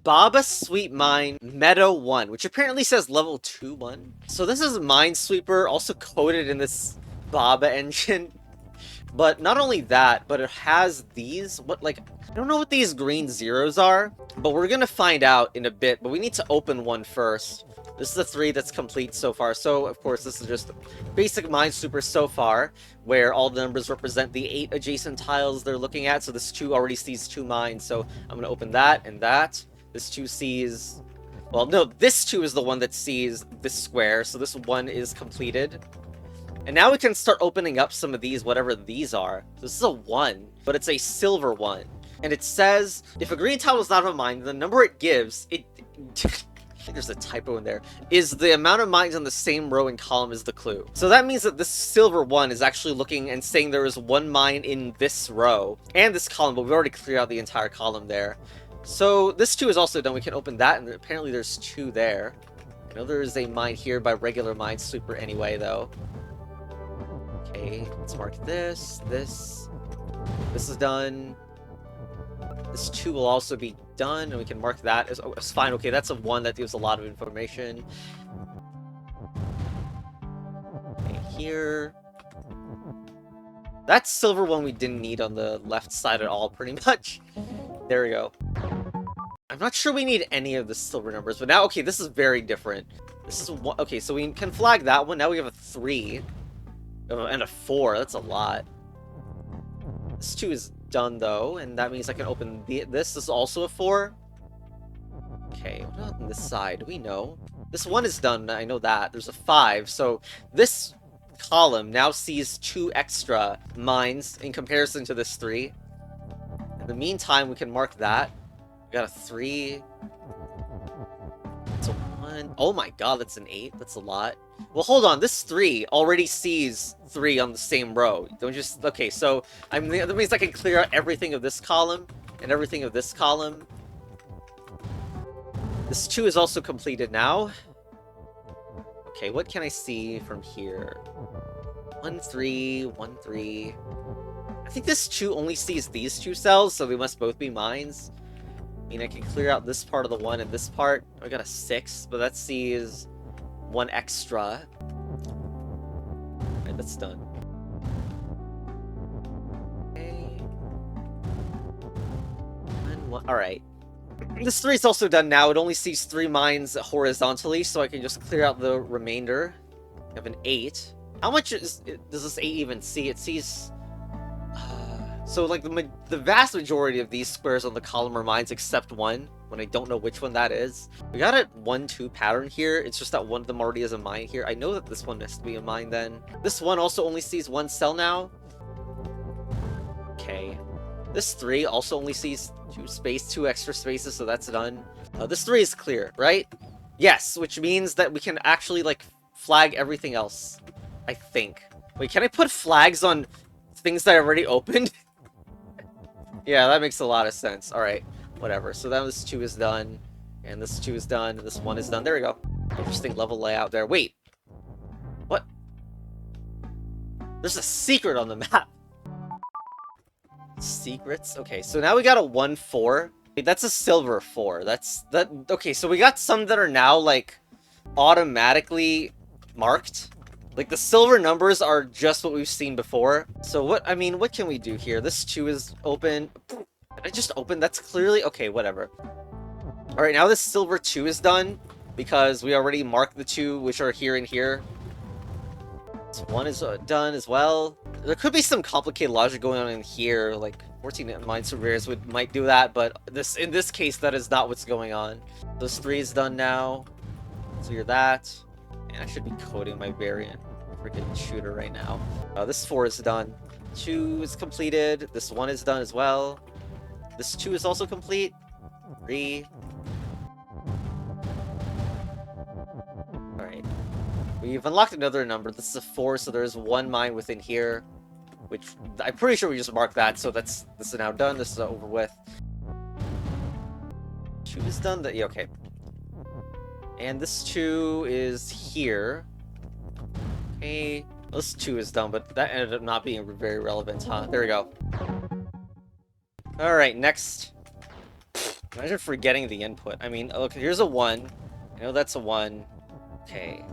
Baba Sweet Mine Meadow 1, which apparently says level 2-1. So this is Minesweeper, also coded in this Baba engine. But not only that, but it has these, I don't know what these green zeros are, but we're gonna find out in a bit, but we need to open one first. This is the 3 that's complete so far, so of course this is just basic Minesweeper so far, where all the numbers represent the 8 adjacent tiles they're looking at, so this 2 already sees 2 mines, so I'm gonna open that and that. This 2 sees... well, no, this 2 is the one that sees this square, so this 1 is completed. And now we can start opening up some of these, whatever these are. This is a 1, but it's a silver 1. And it says, if a green tile is not a mine, the number it gives, I think there's a typo in there, is the amount of mines on the same row and column as the clue. So that means that this silver 1 is actually looking and saying there is 1 mine in this row and this column, but we've already cleared out the entire column there. So this 2 is also done. We can open that, and apparently there's 2 there. I know there is a mine here by regular Minesweeper anyway, though. Okay, let's mark this. This is done. This 2 will also be done, and we can mark that as... oh, it's fine. Okay, that's a 1 that gives a lot of information. Okay, here. That silver 1 we didn't need on the left side at all, pretty much. There we go. I'm not sure we need any of the silver numbers, but now, okay, this is very different. This is one... okay, so we can flag that one. Now we have a 3. And a 4, that's a lot. This 2 is done, though, and that means I can open this. This is also a 4. Okay, what about on this side? Do we know? This 1 is done, I know that. There's a 5, so this column now sees 2 extra mines in comparison to this 3. In the meantime, we can mark that. We got a 3. It's a 1. Oh my god, that's an 8. That's a lot. Well, hold on. This 3 already sees 3 on the same row. Don't just... okay, so that means I can clear out everything of this column and everything of this column. This 2 is also completed now. Okay, what can I see from here? 1, 3, 1, 3. I think this 2 only sees these 2 cells, so they must both be mines. I mean, I can clear out this part of the 1 and this part. I got a 6, but that sees 1 extra. Alright, that's done. Okay. Alright. This 3 is also done now. It only sees 3 mines horizontally, so I can just clear out the remainder. I have an 8. How much does this 8 even see? It sees... so, like, the vast majority of these squares on the column are mines except 1, when I don't know which one that is. We got a 1-2 pattern here. It's just that one of them already is a mine here. I know that this one has to be a mine then. This 1 also only sees 1 cell now. Okay. This 3 also only sees 2 extra spaces, so that's done. This 3 is clear, right? Yes, which means that we can actually, like, flag everything else. I think. Wait, can I put flags on things that I already opened? Yeah, that makes a lot of sense. Alright, whatever. So now this 2 is done, and this 2 is done, and this 1 is done. There we go. Interesting level layout there. Wait. What? There's a secret on the map. Secrets? Okay, so now we got a 1-4. That's a silver 4. Okay, so we got some that are now, like, automatically marked. Like, the silver numbers are just what we've seen before. So what can we do here? This 2 is open. Did I just open? That's clearly... okay, whatever. Alright, now this silver 2 is done, because we already marked the 2 which are here and here. This 1 is done as well. There could be some complicated logic going on in here, like 14 Minesweepers might do that, but in this case, that is not what's going on. This 3 is done now. Clear that. And I should be coding my variant freaking shooter right now. This 4 is done. 2 is completed. This 1 is done as well. This 2 is also complete. 3. Alright. We've unlocked another number. This is a 4, so there's 1 mine within here. Which, I'm pretty sure we just marked that, so this is now done. This is over with. 2 is done. Yeah, okay. And this 2 is here. Okay. This 2 is done, but that ended up not being very relevant, huh? There we go. Alright, next. Imagine forgetting the input. I mean, look, here's a 1. I know that's a 1. Okay.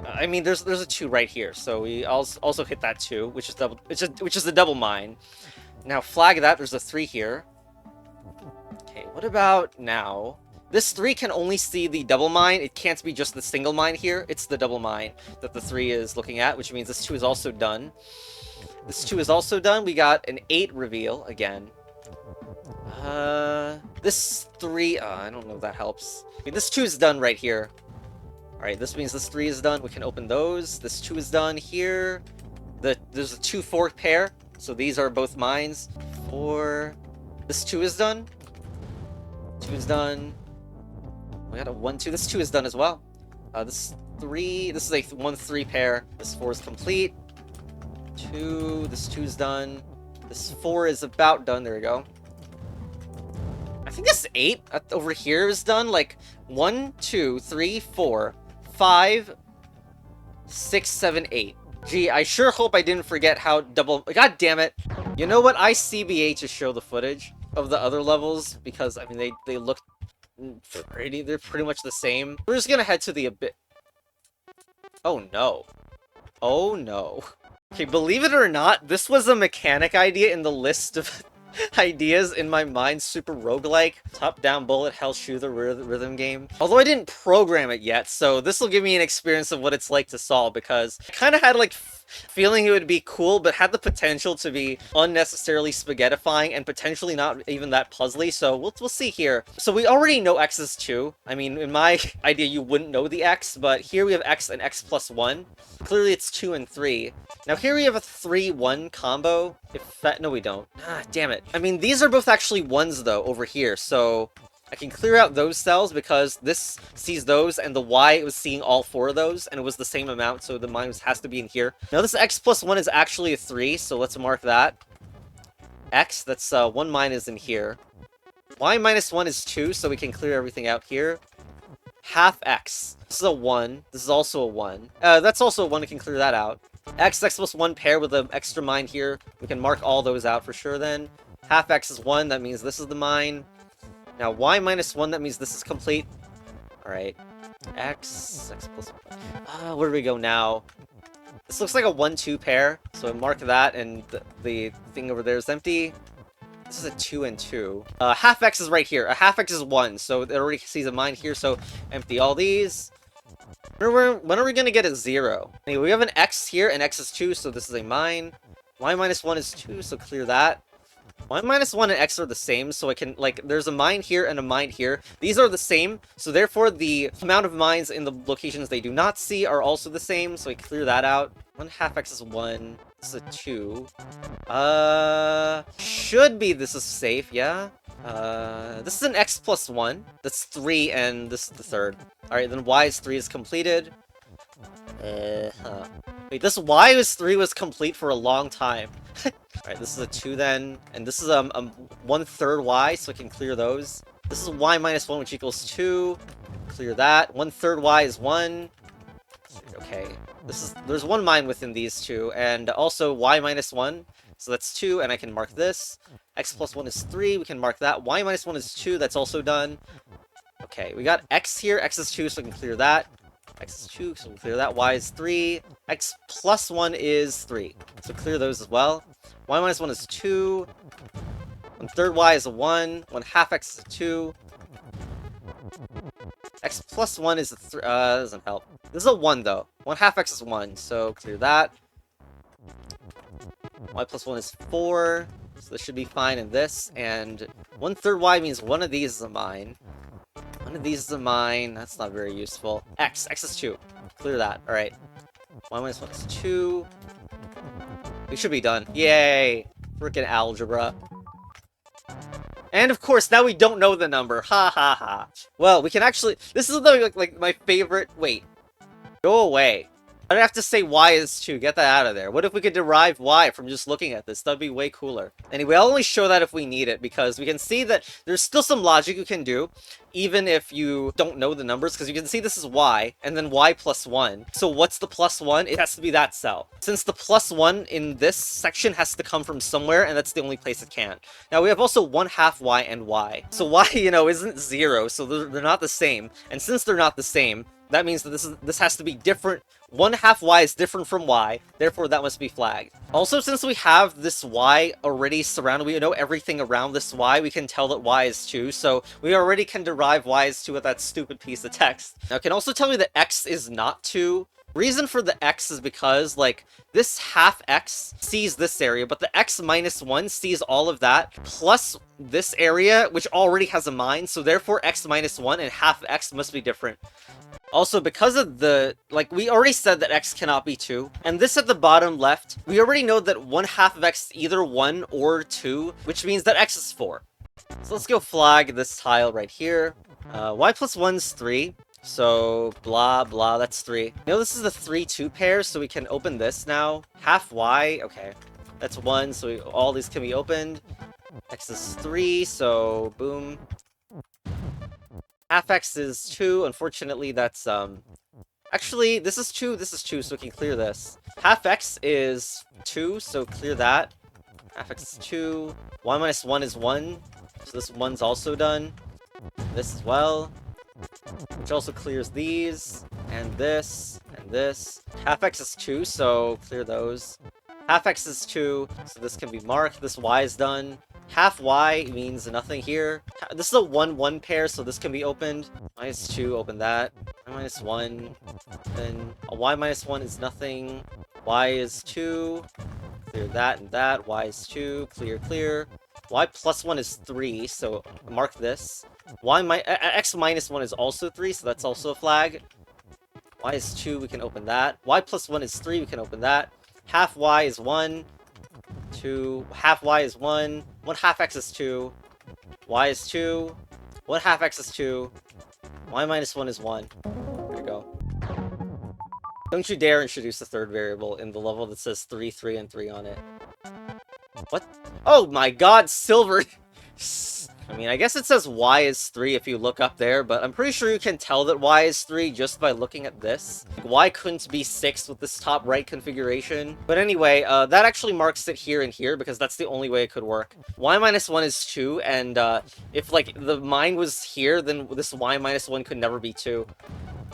I mean, there's a 2 right here, so we also hit that 2, which is the double mine. Now flag that. There's a 3 here. Okay, what about now? This 3 can only see the double mine. It can't be just the single mine here. It's the double mine that the 3 is looking at, which means this 2 is also done. This 2 is also done. We got an 8 reveal again. This 3, I don't know if that helps. Okay, this 2 is done right here. Alright, this means this 3 is done. We can open those. This 2 is done here. There's a 2-4 pair, so these are both mines. 4. This 2 is done. 2 is done. We got a 1, 2. This 2 is done as well. This 3, this is a 1-3 pair. This 4 is complete. 2, this 2 is done. This 4 is about done. There we go. I think this 8 over here is done. Like 1, 2, 3, 4, 5, 6, 7, 8. Gee, I sure hope I didn't forget how double. God damn it! You know what? I CBA to show the footage of the other levels because I mean they look pretty. They're pretty much the same. We're just gonna head to the abyss. Oh no! Oh no! Okay, believe it or not, this was a mechanic idea in the list of ideas in my mind. Super roguelike, top-down bullet hell shooter rhythm game. Although I didn't program it yet, so this will give me an experience of what it's like to solve, because I kind of had like feeling it would be cool, but had the potential to be unnecessarily spaghettifying and potentially not even that puzzly, so we'll see here. So we already know x is 2. I mean, in my idea, you wouldn't know the x, but here we have x and x plus 1. Clearly it's 2 and 3. Now here we have a 3-1 combo. If that, no we don't. Ah, damn it. I mean, these are both actually 1s though, over here, so I can clear out those cells because this sees those, and the Y was seeing all 4 of those, and it was the same amount, so the mine has to be in here. Now this x plus 1 is actually a 3, so let's mark that. X, that's 1 mine is in here. Y minus 1 is 2, so we can clear everything out here. Half x. This is a 1. This is also a 1. That's also a 1, we can clear that out. X plus 1 pair with an extra mine here. We can mark all those out for sure then. Half x is 1, that means this is the mine. Now, y minus 1, that means this is complete. Alright. X plus 1. Where do we go now? This looks like a 1-2 pair, so I mark that, and the thing over there is empty. This is a 2 and 2. Half x is right here. A half x is 1, so it already sees a mine here, so empty all these. When are we gonna get a 0? Anyway, we have an x here, and x is 2, so this is a mine. Y minus 1 is 2, so clear that. Y minus 1 and x are the same, so I can, like, there's a mine here and a mine here. These are the same, so therefore the amount of mines in the locations they do not see are also the same, so I clear that out. 1 half x is 1. This is a 2. Should be this is safe, yeah? This is an x plus 1. That's 3, and this is the third. Alright, then y is 3 is completed. Wait, this y is 3 was complete for a long time. Alright, this is a 2 then, and this is 1/3 y, so I can clear those. This is y minus 1, which equals 2. Clear that. 1/3 y is 1. Okay, there's 1 mine within these two, and also y minus 1, so that's 2, and I can mark this. X plus 1 is 3, we can mark that. Y minus 1 is 2, that's also done. Okay, we got x here, x is 2, so I can clear that. X is 2, so we clear that. Y is 3. X plus 1 is 3. So clear those as well. Y minus 1 is 2. 1/3 y is a 1. 1 half x is a 2. X plus 1 is a 3. Doesn't help. This is a 1 though. 1 half x is 1, so clear that. Y plus 1 is 4. So this should be fine in this. And 1/3 y means one of these is a mine. One of these is a mine. That's not very useful. X is 2. Clear that. Alright. Y minus 1 is 2. We should be done. Yay! Frickin' algebra. And of course, now we don't know the number. Ha ha ha. Well, we can actually... This is like my favorite... Wait. Go away. I'd have to say y is 2. Get that out of there. What if we could derive y from just looking at this? That'd be way cooler. Anyway, I'll only show that if we need it, because we can see that there's still some logic you can do, even if you don't know the numbers, because you can see this is y, and then y plus 1. So what's the plus 1? It has to be that cell. Since the plus 1 in this section has to come from somewhere, and that's the only place it can. Now, we have also 1/2 y and y. So y, isn't 0, so they're not the same. And since they're not the same, that means that this has to be different. 1/2 y is different from y, therefore that must be flagged. Also, since we have this y already surrounded, we know everything around this y, we can tell that y is 2, so we already can derive y is 2 with that stupid piece of text. Now, it can also tell me that x is not 2. Reason for the x is because, like, this half x sees this area, but the x minus 1 sees all of that, plus this area, which already has a mind, so therefore x minus 1 and half x must be different. Also, because of the, like, we already said that x cannot be 2, and this at the bottom left, we already know that 1/2 of x is either 1 or 2, which means that x is 4. So let's go flag this tile right here. Y plus 1 is 3, so blah blah, that's 3. You know, this is the 3-2 pair, so we can open this now. Half y, okay, that's 1, so all these can be opened. X is 3, so boom. Half x is 2, unfortunately that's, actually, this is 2, so we can clear this. Half x is 2, so clear that. Half x is 2, y minus 1 is 1, so this 1's also done. This as well, which also clears these, and this, and this. Half x is 2, so clear those. Half x is 2, so this can be marked. This y is done. Half y means nothing here. This is a 1-1 pair, so this can be opened. Minus 2, open that. Y minus 1, then a y minus 1 is nothing. Y is 2, clear that and that. Y is 2, clear, clear. Y plus 1 is 3, so mark this. X minus 1 is also 3, so that's also a flag. Y is 2, we can open that. Y plus 1 is 3, we can open that. Half y is 1. 2, half y is 1, 1/2 x is 2, y is 2, 1/2 x is 2, y minus 1 is 1. There you go. Don't you dare introduce a third variable in the level that says 3, 3, and 3 on it. What? Oh my god, silver! I mean, I guess it says y is 3 if you look up there, but I'm pretty sure you can tell that y is 3 just by looking at this. Like, y couldn't be 6 with this top right configuration. But anyway, that actually marks it here and here, because that's the only way it could work. Y minus 1 is 2, and if, like, the mine was here, then this y minus 1 could never be 2.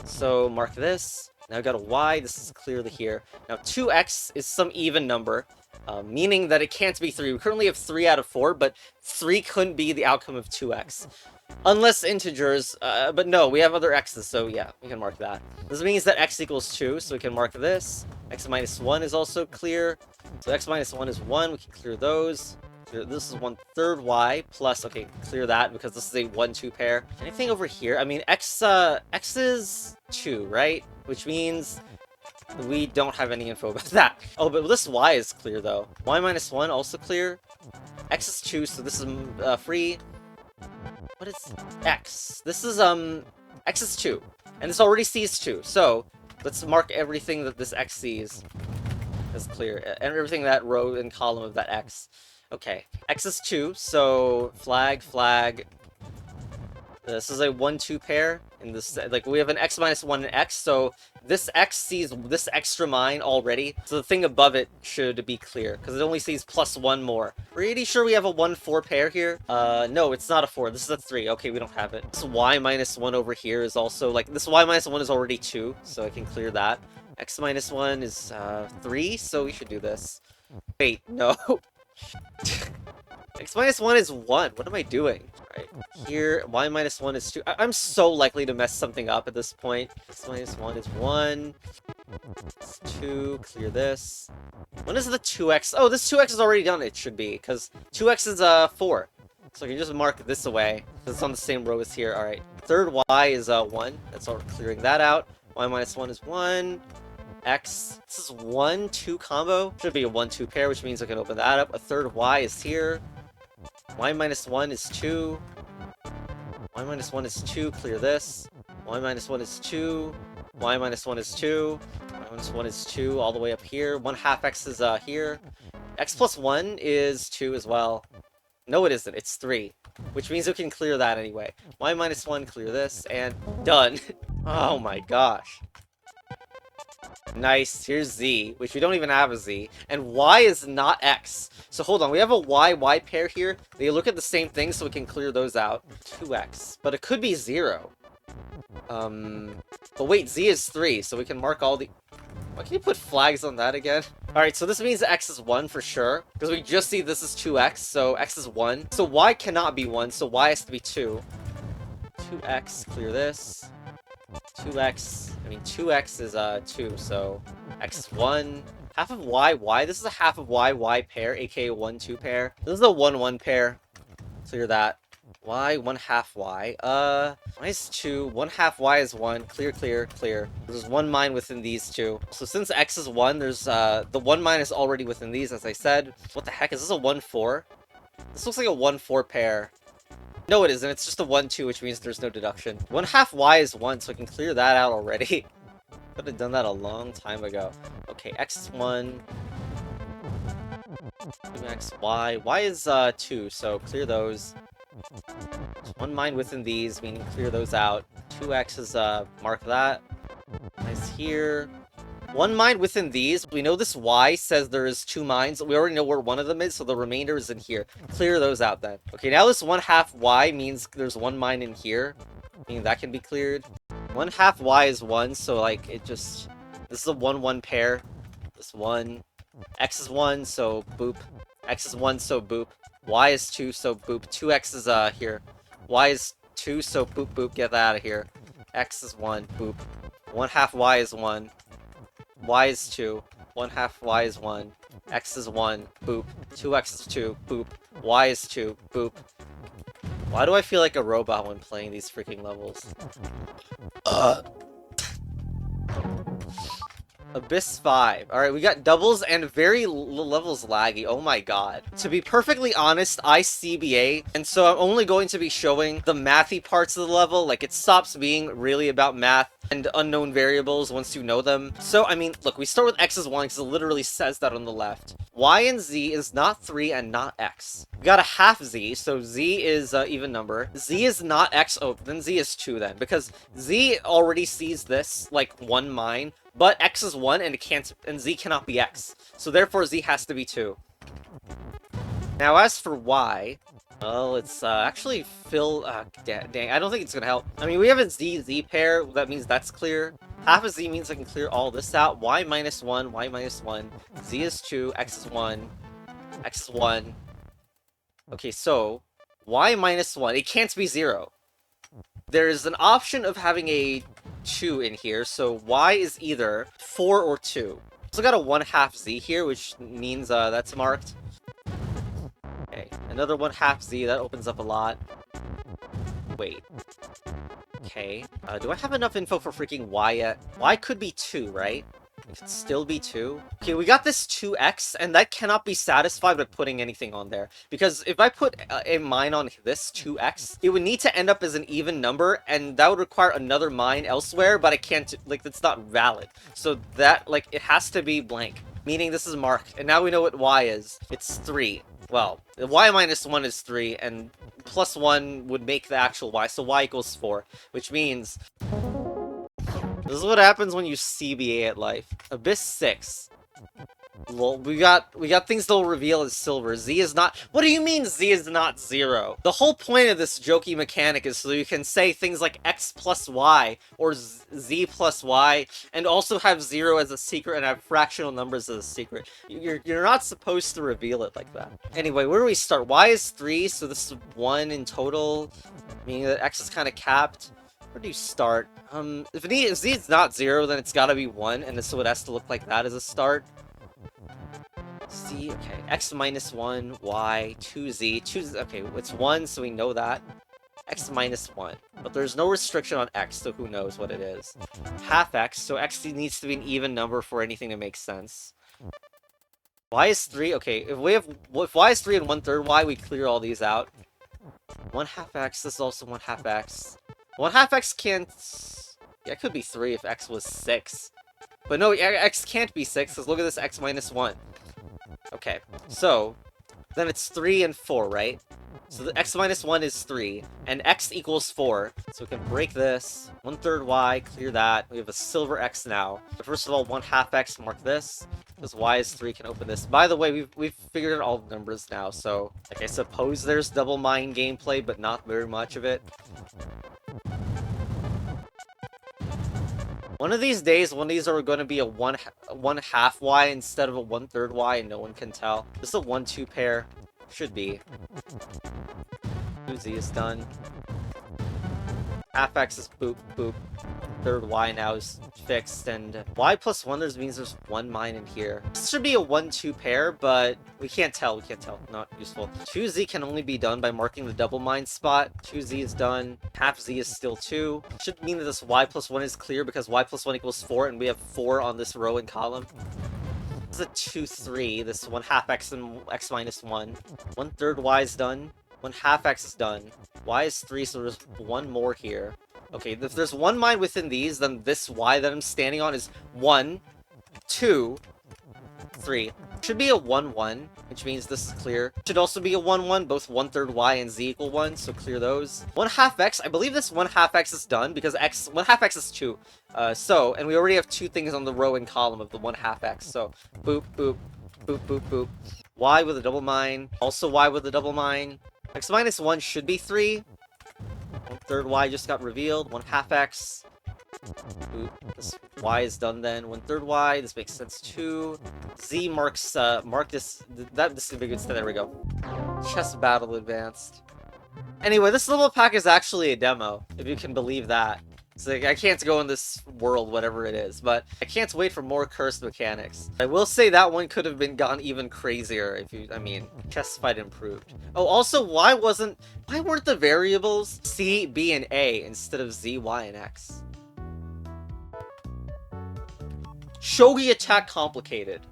So, mark this. Now I got a y, this is clearly here. Now 2x is some even number, meaning that it can't be 3. We currently have 3 out of 4, but 3 couldn't be the outcome of 2x. Unless integers, but no, we have other x's, so yeah, we can mark that. This means that x equals 2, so we can mark this. X minus 1 is also clear. So x minus 1 is 1, we can clear those. This is 1/3 y plus, okay, clear that because this is a 1-2 pair. Anything over here? I mean, x is 2, right? Which means we don't have any info about that. Oh, but this y is clear though. Y minus 1 also clear. X is 2, so this is free. What is x? This is x is 2, and this already sees 2. So let's mark everything that this x sees as clear, and everything that row and column of that x. Okay, x is 2, so flag, flag. This is a 1-2 pair, and this, like, we have an x minus 1 and x, so this x sees this extra mine already, so the thing above it should be clear, because it only sees plus 1 more. Pretty sure we have a 1-4 pair here. No, it's not a 4, this is a 3. Okay, we don't have it. This y minus 1 over here is also, like, this y minus 1 is already 2, so I can clear that. X minus 1 is 3, so we should do this. Wait, no. X minus 1 is 1. What am I doing? Right here, y minus 1 is 2. I'm so likely to mess something up at this point. X minus 1 is 1. It's 2. Clear this. When is the 2x? Oh, this 2x is already done. It should be, because 2x is 4. So I can just mark this away, because it's on the same row as here. Alright. Third y is 1. That's all, clearing that out. Y minus 1 is 1. X. This is 1-2 combo. Should be a 1-2 pair, which means I can open that up. A third y is here. Y minus 1 is 2. Y minus 1 is 2. Clear this. Y minus 1 is 2. Y minus 1 is 2. Y Minus 1 is 2 all the way up here. 1 half x is here. X plus 1 is 2 as well. No, it isn't. It's 3. Which means we can clear that anyway. Y minus 1, clear this, and done. Oh my gosh. Nice. Here's z, which we don't even have a z. And y is not x. So hold on. We have a y pair here. They look at the same thing, so we can clear those out. 2x. But it could be 0. But wait, z is 3, so we can mark all the... Why can you put flags on that again? Alright, so this means x is 1 for sure. Because we just see this is 2x, so x is 1. So y cannot be 1, so y has to be 2. 2x, clear this. 2x, I mean 2x is 2, so x is 1. Half of y. This is a half of y pair, aka 1, 2 pair. This is a 1, 1 pair. Clear that. Y, 1 half y. Y is 2, 1 half y is 1. Clear, clear, clear. There's 1 mine within these two. So since x is 1, there's the 1 mine is already within these, as I said. What the heck? Is this a 1, 4? This looks like a 1, 4 pair. No, it isn't. It's just a 1, 2, which means there's no deduction. 1 half y is 1, so I can clear that out already. Could have done that a long time ago. Okay, x is 1. 2x, y. Y is 2, so clear those. There's 1 mine within these, meaning clear those out. 2x is, mark that. Nice here. 1 mine within these. We know this y says there is 2 mines. We already know where one of them is, so the remainder is in here. Clear those out then. Okay, now this 1 half y means there's 1 mine in here. Meaning that can be cleared. 1 half y is 1, so like it just... This is a 1, 1 pair. This 1. X is 1, so boop. X is 1, so boop. Y is 2, so boop. 2x is here. Y is 2, so boop boop. Get that out of here. X is 1, boop. 1 half y is 1. Y is 2. 1 half y is 1. X is 1. Boop. 2x is 2. Boop. Y is 2. Boop. Why do I feel like a robot when playing these freaking levels? Abyss 5. Alright, we got doubles and very levels laggy. Oh my god. To be perfectly honest, I CBA, and so I'm only going to be showing the mathy parts of the level. Like, it stops being really about math and unknown variables once you know them. So, I mean, look, we start with x is 1 because it literally says that on the left. Y and z is not 3 and not x. We got a half z, so z is even number. Z is not x. Oh, then z is 2 then, because z already sees this, like, 1 mine, but x is 1 and it can't, and z cannot be x. So therefore z has to be 2. Now as for y, well, it's actually dang, I don't think it's gonna help. I mean, we have a z pair, that means that's clear. Half a z means I can clear all this out. Y minus 1, y minus 1. Z is 2, x is 1, x is 1. Okay, so y minus 1, it can't be 0. There's an option of having a 2 in here, so y is either 4 or 2. So got a 1 half z here, which means that's marked. Okay, another 1 half z, that opens up a lot. Wait. Okay, do I have enough info for freaking y yet? Y could be 2, right? It could still be 2. Okay, we got this 2x, and that cannot be satisfied by putting anything on there. Because if I put a mine on this 2x, it would need to end up as an even number, and that would require another mine elsewhere, but I can't, like, that's not valid. So that, like, it has to be blank. Meaning this is marked, and now we know what y is. It's 3. Well, y minus 1 is 3, and plus 1 would make the actual y, so y equals 4. Which means... This is what happens when you CBA at life. Abyss 6. Well, we got things that'll reveal as silver. Z is not... What do you mean Z is not 0? The whole point of this jokey mechanic is so you can say things like x plus y, or z plus y, and also have 0 as a secret and have fractional numbers as a secret. You're not supposed to reveal it like that. Anyway, where do we start? Y is 3, so this is 1 in total, meaning that x is kind of capped. Where do you start? If z is not 0, then it's gotta be 1, and so it has to look like that as a start. Z, okay, x minus 1, y, 2z, 2z, okay, it's 1, so we know that. X minus 1, but there's no restriction on x, so who knows what it is. Half x, so x needs to be an even number for anything to make sense. Y is 3, okay, if y is 3 and 1/3 y, we clear all these out. 1 half x, this is also 1 half x. 1 half x can't... Yeah, it could be 3 if x was 6. But no, x can't be 6, because look at this x minus 1. Okay, so then it's 3 and 4, right? So the x minus 1 is 3, and x equals 4. So we can break this. 1/3 y, clear that. We have a silver x now. But first of all, 1/2 x, mark this. Because y is 3, can open this. By the way, we've figured out all the numbers now, so like I suppose there's double mine gameplay, but not very much of it. One of these days, one of these are going to be a 1/2 y instead of a 1/3 y, and no one can tell. This is a 1-2 pair. Should be. 2z is done. Half x is boop, boop. 1/3 y now is fixed, and y plus 1 means there's 1 mine in here. This should be a 1-2 pair, but we can't tell, not useful. 2z can only be done by marking the double mine spot. 2z is done. Half z is still 2. Should mean that this y plus 1 is clear because y plus 1 equals 4, and we have 4 on this row and column. This is a 2-3, this 1/2 x and x minus 1. 1/3 y is done. 1/2 x is done. Y is 3, so there's 1 more here. Okay, if there's 1 mine within these, then this y that I'm standing on is 1, 2, 3. Should be a 1-1, which means this is clear. Should also be a 1-1, both 1/3 y and z equal 1, so clear those. 1/2 x, I believe this 1/2 x is done, because 1/2 x is 2. And we already have 2 things on the row and column of the 1/2 x, so boop, boop, boop, boop, boop. Y with a double mine, also y with a double mine. X minus 1 should be 3. 1/3 y just got revealed. 1/2 x. Boop. This y is done then. 1/3 y. This makes sense too. Z marks mark this. This is big. There we go. Chess battle advanced. Anyway, this level pack is actually a demo, if you can believe that. So like, I can't go in this world, whatever it is, but I can't wait for more cursed mechanics. I will say that one could have been gone even crazier if you, I mean, chess fight improved. Oh, also, why weren't the variables C, B, and A instead of Z, Y, and X? Shogi attack complicated.